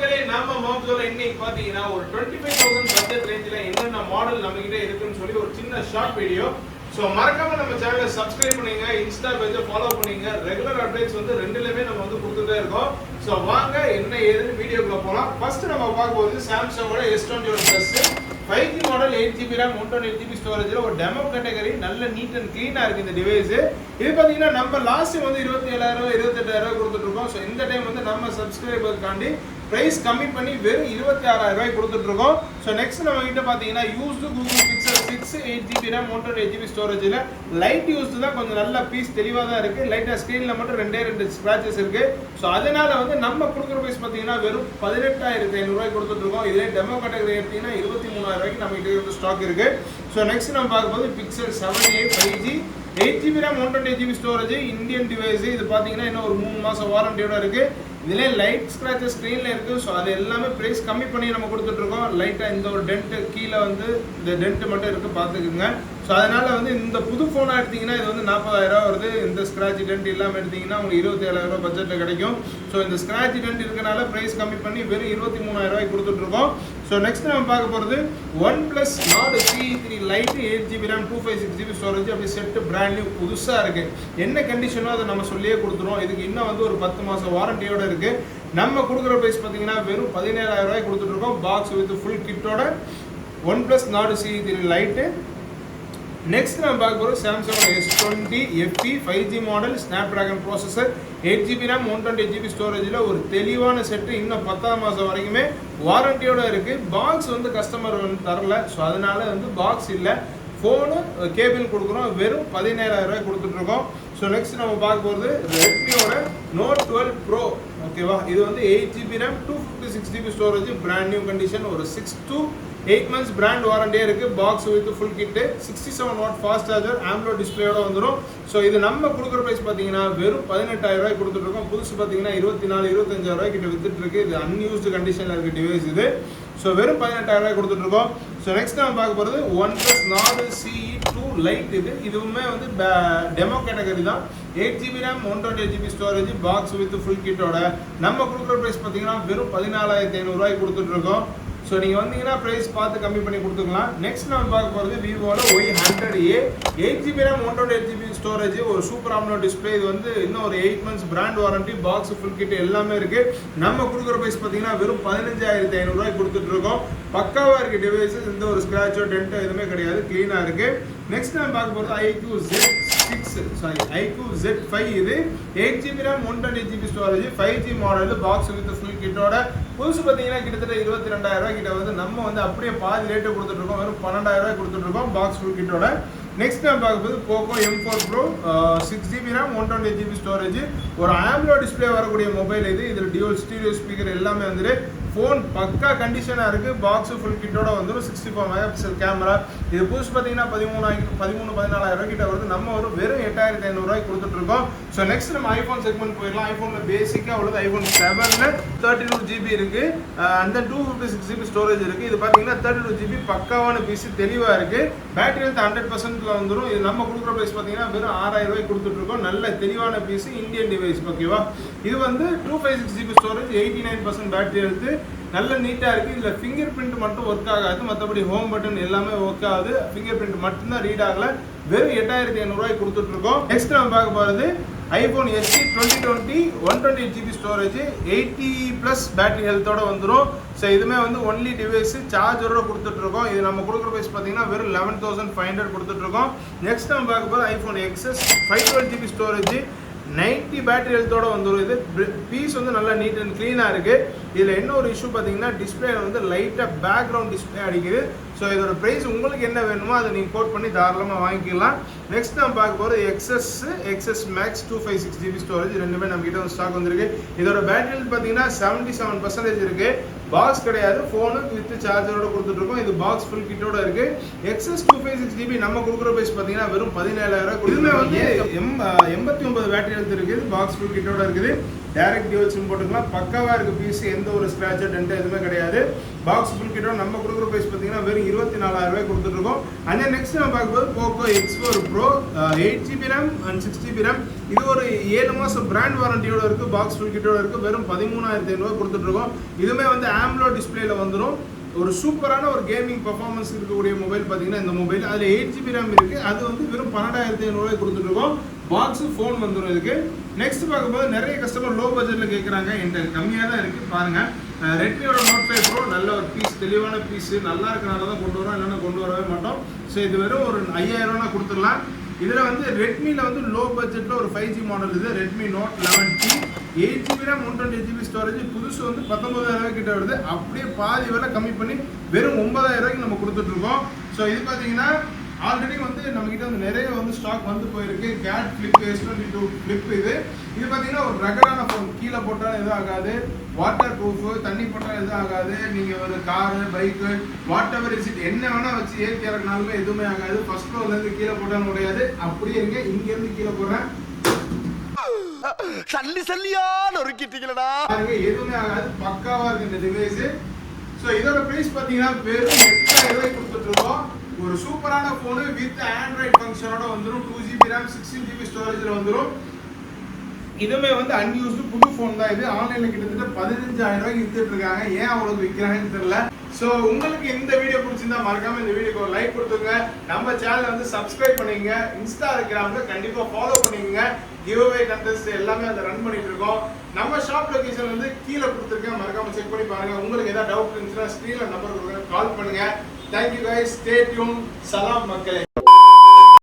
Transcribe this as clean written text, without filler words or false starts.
மக்களே நம்ம மோம்ஸோல இன்னைக்கு பாத்தீங்கன்னா ஒரு 25000 பட்ஜெட் ரேஞ்சில என்னென்ன மாடல் நம்ம கிட்ட இருக்குன்னு சொல்லி ஒரு சின்ன ஷார்ட் வீடியோ. சோ மறக்காம நம்ம சேனலை சப்ஸ்கிரைப் பண்ணுங்க, இன்ஸ்டா பேஜை ஃபாலோ பண்ணுங்க. ரெகுலர் அப்டேட்ஸ் வந்து ரெண்டுலயுமே நம்ம வந்து கொடுத்துட்டே இருக்கோம். சோ வாங்க என்ன ஏதுன்னு வீடியோக்குள்ள போலாம். ஃபர்ஸ்ட் நம்ம பார்க்க போறது சாம்சங்கோட S21 Plus 5G model 8GB RAM 128GB ஸ்டோரேஜ்ல ஒரு டெமோ கேட்டகரி. நல்ல நீட் அண்ட் க்ளீனா இருக்கு இந்த டிவைஸ். இது பாத்தீங்கன்னா நம்ம லாஸ்ட் டைம் வந்து 27000 28000 கொடுத்துட்டு இருக்கோம். சோ இந்த டைம் வந்து நம்ம சப்ஸ்கிரைபர்காண்டி பிரைஸ் கம்மி பண்ணி வெறும் 26000 ரூபாய் கொடுத்துட்டு இருக்கோம். சோ நெக்ஸ்ட் நம்ம கிட்ட பாத்தீங்கன்னா used Google Pixel 6 8GB RAM 128GB ஸ்டோரேஜ்ல லைட் யூஸ்டு தான், கொஞ்சம் நல்ல பீஸ் தெளிவா தான் இருக்கு. லைட்டா ஸ்கிரீன்ல மட்டும் ரெண்டு ஸ்கிராச்சஸ் இருக்கு. சோ அதனால வந்து நம்ம கொடுக்குற பிரைஸ் பாத்தீங்கன்னா வெறும் 18500 ரூபாய் கொடுத்துட்டு இருக்கோம். இதே டெமோ கேட்டகரி எடுத்தீங்கன்னா 23000 ரூபாய்க்கு நம்ம கிட்ட ஸ்டாக் இருக்கு. சோ நெக்ஸ்ட் நம்ம பார்க்கும்போது Pixel 7a 5G 8GB RAM 128GB storage Indian device. இது பாத்தீங்கன்னா இன்னும் ஒரு 3 மாசம் வாரண்டியோட இருக்கு. இதுல லைட் ஸ்கிராச்சஸ் ஸ்கிரீன்ல இருக்கு. ஸோ அது எல்லாமே பிரைஸ் கம்மி பண்ணி நம்ம கொடுத்துட்டு இருக்கோம். லைட்டா இந்த ஒரு டென்ட் கீழே வந்து இந்த டென்ட் மட்டும் இருக்கு, பார்த்துக்குங்க. ஸோ அதனால வந்து இந்த புது ஃபோனாக எடுத்தீங்கன்னா இது வந்து 40000 வருது. இந்த ஸ்கிராட்ச் டென்ட் இல்லாமல் எடுத்தீங்கன்னா உங்களுக்கு 27000 ரூபாய் பட்ஜெட்டில் கிடைக்கும். ஸோ இந்த ஸ்கிராட்ச் டென்ட் இருக்கனால பிரைஸ் கம்மி பண்ணி வெறும் 23000 ரூபாய்க்கு கொடுத்துட்டு இருக்கோம். ஸோ நெக்ஸ்ட் நம்ம பார்க்க போகிறது OnePlus Nord CE3 Lite 8GB RAM 256GB storage. அப்படி செட் பிராண்ட் நியூ புதுசாக இருக்கு. என்ன கண்டிஷனோ அதை நம்ம சொல்லியே கொடுத்துருவோம். இதுக்கு இன்னும் வந்து ஒரு 10 மாதம் வாரண்டியோட இருக்கு. நம்ம கொடுக்குற பிரைஸ் பார்த்தீங்கன்னா வெறும் 17000 ரூபாய்க்கு கொடுத்துட்டு இருக்கோம். பாக்ஸ் வித் ஃபுல் கிட்டோட OnePlus Nord CE3 Lite. Next நம்ம பார்க்க போகிறோம் Samsung S20 FE 5G model Snapdragon processor 8GB RAM 128GB ஸ்டோரேஜில் ஒரு தெளிவான செட்டு. இன்னும் 10 மாதம் வரைக்குமே வாரண்டியோட இருக்கு. பாக்ஸ் வந்து கஸ்டமர் வந்து தரல. ஸோ அதனால வந்து பாக்ஸ் இல்லை, ஃபோனு கேபிள் கொடுக்குறோம். வெறும் 17000 ரூபாய் கொடுத்துட்டு இருக்கோம். ஸோ நெக்ஸ்ட் நம்ம பார்க்க போகிறது ரெட்மியோட Note 12 Pro. ஓகேவா, இது வந்து 8GB RAM 256GB storage, brand new condition. ஒரு 6 to 8 months பிராண்ட் வாரண்டியே இருக்கு. Box with full kit, 67W fast charger, AMOLED டிஸ்பிளேயோட வந்துடும். ஸோ இது நம்ம கொடுக்குற பிரைஸ் பார்த்தீங்கன்னா வெறும் 18000 ரூபாய் கொடுத்துட்டு இருக்கோம். புதுசு பார்த்தீங்கன்னா 24-25 ரூபாய் கிட்ட வித்துட்டு இருக்கு. இது அன்யூஸ்டு கண்டிஷனில் இருக்கு டிவைஸ் இது. ஸோ வெறும் 18000 ரூபாய் கொடுத்துட்டு இருக்கோம். ஸோ நெக்ஸ்ட் நம்ம பார்க்க போகிறது OnePlus Nord CE2 Lite. இதுவுமே வந்து டெமோ கேட்டகரி தான். 8GB RAM 128GB storage, box with full கிட்டோட நம்ம கொடுக்குற பிரைஸ் பார்த்தீங்கன்னா வெறும் 14500 ரூபாய் கொடுத்துட்டு இருக்கோம். ஸோ நீங்கள் வந்தீங்கன்னா ப்ரைஸ் பார்த்து கம்மி பண்ணி கொடுத்துக்கலாம். நெக்ஸ்ட் நம்ம பார்க்க போகிறது விவோட Y100A 8GB RAM 128GB storage, ஒரு சூப்பர் ஆம்லோ டிஸ்பிளே. இது வந்து இன்னும் ஒரு 8 months brand warranty, box full kit எல்லாமே இருக்கு. நம்ம கொடுக்குற ப்ரைஸ் பார்த்தீங்கன்னா வெறும் 15500 ரூபாய் கொடுத்துட்டு இருக்கோம். பக்காவாக இருக்கு டிவைஸஸ், எந்த ஒரு ஸ்க்ராச்சோ டென்ட்டோ எதுவுமே கிடையாது, க்ளீனாக இருக்கு. நெக்ஸ்ட் நம்ம பார்க்க போகிறது iQOO Z5. இது 8GB RAM 128GB storage 5G model, box with full கிட்டோட. புதுசு பார்த்தீங்கன்னா கிட்டத்தட்ட 22000 ரூபாய் கிட்ட வந்து நம்ம வந்து அப்படியே பாதி ரேட்டை கொடுத்துட்டு இருக்கோம். வெறும் 12000 ரூபாய் கொடுத்துட்டு இருக்கோம் பாக்ஸ் ஃபுல் கிட்டோட. நெக்ஸ்ட் நம்ம பார்க்கும்போது Poco M4 Pro 6GB RAM 128GB storage, ஒரு ஆம்லோ டிஸ்பிளே வரக்கூடிய மொபைல் இது. இதில் டியூவல் ஸ்டீரியோ ஸ்பீக்கர் எல்லாமே வந்துட்டு. ஃபோன் பக்கா கண்டிஷனாக இருக்குது. பாக்ஸ் ஃபுல் கிட்டோட வந்துடும். 64 மெகாபிக்சல் கேமரா. இது புதுசு பார்த்தீங்கன்னா 14,000 ரூபாய் கிட்ட வருது. நம்ம ஒரு வெறும் 8500 ரூபாய்க்கு கொடுத்துட்டு இருக்கோம். ஸோ நெக்ஸ்ட் நம்ம ஐஃபோன் செக்மெண்ட் போயிடலாம். ஐஃபோனில் பேசிக்காக உள்ளது iPhone 7ல 32GB இருக்கு. அந்த 256GB ஸ்டோரேஜ் இருக்கு. இது பார்த்தீங்கன்னா 32GB பக்காவான பீஸ், தெளிவாக இருக்கு. பேட்டரி ஹெல்த் 100%ல வந்துடும். இது நம்ம கொடுக்குற பிரைஸ் பார்த்தீங்கன்னா வெறும் 6000 ரூபாய்க்கு கொடுத்துட்டு இருக்கோம். நல்ல தெளிவான பீஸ், இந்தியன் டிவைஸ். ஓகேவா, இது வந்து 256GB ஸ்டோரேஜ், 89% பேட்டரி ஹெல்த், நல்ல நீட்டாக இருக்குது. இதில் ஃபிங்கர் பிரிண்ட் மட்டும் ஒர்க் ஆகாது, மற்றபடி ஹோம் பட்டன் எல்லாமே ஒர்க் ஆகுது. ஃபிங்கர் பிரிண்ட் மட்டும்தான் ரீட் ஆகலை. வெறும் 8500 ரூபாய்க்கு கொடுத்துட்டு இருக்கோம். நெக்ஸ்ட் நம்ம பார்க்க போகிறது iPhone SE 2020 128GB storage, 80+ battery ஹெல்த்தோட வந்துடும். ஸோ இதுவுமே வந்து ஒன்லி டிவைஸ், சார்ஜரோட கொடுத்துட்டு இருக்கோம். இது நம்ம கொடுக்குற பிரைஸ் பார்த்தீங்கன்னா வெறும் 11500 கொடுத்துட்டு இருக்கோம். நெக்ஸ்ட் நம்ம பார்க்க போகிறது iPhone XS 512GB storage, 90 battery ஹெல்த்தோட வந்துடும். இது பீஸ் வந்து நல்லா நீட் அண்ட் க்ளீனாக இருக்குது. இதில் என்ன ஒரு இஷ்யூ பார்த்தீங்கன்னா டிஸ்பிளேல வந்து லைட்டாக பேக்ரவுண்ட் டிஸ்பிளே அடிக்குது. ஸோ இதோட ப்ரைஸ் உங்களுக்கு என்ன வேணுமோ அதை நீங்கள் கோட் பண்ணி தாராளமாக வாங்கிக்கலாம். நெக்ஸ்ட் நம்ம பார்க்க போகிறது XS Max 256GB ஸ்டோரேஜ், ரெண்டுமே நம்ம கிட்ட வந்து ஸ்டாக் வந்திருக்கு. இதோட பேட்டரி ஹெல்த் பார்த்தீங்கன்னா 77% இருக்குது. பாக்ஸ் கிடையாது, ஃபோனு வித் சார்ஜரோட கொடுத்துட்டு இருக்கோம். இது பாக்ஸ் ஃபுல் கிட்டோட இருக்கு. XS 256GB நம்ம கொடுக்குற பிரைஸ் பார்த்தீங்கன்னா வெறும் 17000 ரூபாய். இதுல வந்து 89 பேட்டரி ஹெல்த் இருக்குது, பாக்ஸ் ஃபுல் கிட்டோட இருக்குது. டைரக்ட் டியூவல் சிம் போட்டுக்கலாம். பக்காவாக இருக்குது பீஸ், எந்த ஒரு ஸ்க்ராட்சோ டென்ட்டோ எதுவுமே கிடையாது. பாக்ஸ் ஃபுல் கிட்டோட நம்ம கொடுக்குற பிரைஸ் பார்த்தீங்கன்னா வெறும் 24000 ரூபாய் கொடுத்துட்டு இருக்கோம். அண்ட் நெக்ஸ்ட் நம்ம பார்க்கும்போது Poco X4 Pro 8GB RAM and 6GB RAM இது ஒரு 7 மாசம் பிராண்ட் வாரண்டியோட இருக்கு, பாக்ஸ் ஃபுல் கிட்டோட இருக்கு. வெறும் 13,500 கொடுத்துட்டு இருக்கோம். இதுமே வந்து AMOLED டிஸ்பிளேல வந்துடும். ஒரு சூப்பரான ஒரு கேமிங் பெர்ஃபார்மன்ஸ் இருக்கக்கூடிய மொபைல் பார்த்தீங்கன்னா இந்த மொபைல். அதில் 8GB RAM இருக்கு. அது வந்து வெறும் 12,500 கொடுத்துட்டு இருக்கோம். பாக்ஸ் ஃபோன் வந்துடும் இதுக்கு. நெக்ஸ்ட் பார்க்கும்போது நிறைய கஸ்டமர் லோ பட்ஜெட்ல கேட்குறாங்க. என்கிட்ட கம்மியாக தான் இருக்கு பாருங்க. ரெட்மியோட Note 5 Pro நல்ல ஒரு பீஸ், தெளிவான பீஸ், நல்லா இருக்கனால தான் கொண்டு வரோம், இல்லைன்னா கொண்டு வரவே மாட்டோம். ஸோ இது வெறும் ஒரு 5,000 கொடுத்துடலாம். இதில் வந்து ரெட்மியில் வந்து லோ பட்ஜெட்டில் ஒரு 5G மாடல் இது Redmi Note 11T, 8GB RAM 128GB storage. புதுசு வந்து 19,000 கிட்ட வருது. அப்படியே பாதி விலை கம்மி பண்ணி வெறும் 9,000 நம்ம கொடுத்துட்டு இருக்கோம். ஸோ இது பார்த்தீங்கன்னா ஆல்ரெடி வந்து நம்மகிட்ட வந்து நிறைய வந்து ஸ்டாக் வந்து போயிருக்கு. கேட் ஃபிளிப் S22 ஃபிளிப் இது பார்த்தீங்கன்னா ஒரு ரகடான ஃபோன். கீழே போட்டாலும் எதுவும் ஆகாது, வாட்டர் ப்ரூஃப், தண்ணி போட்டாலும் எதுவும் ஆகாது. நீங்கள் ஒரு car, bike, what ever is it என்ன வேணால் வச்சு ஏற்றி இறக்குனாலுமே எதுவுமே ஆகாது. ஃபர்ஸ்ட் ஃப்ளோர்லேருந்து கீழே போட்டாலும் முடியாது. அப்படியே இருங்க, இங்கேருந்து கீழே போடுறேன், எதுவுமே ஆகாது. பக்காவா இருக்கு இந்த டிவைஸ். ஸோ இதோட பிரைஸ் பார்த்தீங்கன்னா வெறும் 8,000 கொடுத்துட்டு இருக்கோம். ஒரு சூப்பரான போனு வித் ஆண்ட்ராய்டு ஃபங்க்ஷனோட வந்துடும். 2GB RAM 16GB ஸ்டோரேஜ்ல வந்துடும். இதுமே வந்து அன்யூஸ்டு புது ஃபோன் தான். இது ஆன்லைன்ல கிட்டத்தட்ட 15,000 வித்துட்டு இருக்காங்க. ஏன் அவ்வளவு விற்கிறாங்கன்னு தெரியல. ஸோ உங்களுக்கு இந்த வீடியோ பிடிச்சிருந்தா மறக்காம இந்த வீடியோக்கு ஒரு லைக் கொடுத்துங்க. நம்ம சேனலை வந்து சப்ஸ்கிரைப் பண்ணிக்கங்க. இன்ஸ்டாகிராம்ல கண்டிப்பா ஃபாலோ பண்ணிக்கங்க. கிவ்அவே கண்டெஸ்ட் எல்லாமே அதை ரன் பண்ணிட்டு இருக்கோம். நம்ம ஷாப் லொகேஷன் வந்து கீழே கொடுத்துருக்கேன், மறக்காம செக் பண்ணி பாருங்க. உங்களுக்கு ஏதாவது டவுட் இருந்துச்சுன்னா ஸ்க்ரீன்ல நம்பர் கொடுங்க, கால் பண்ணுங்க. Thank you guys. Stay tuned. Salam மக்களே.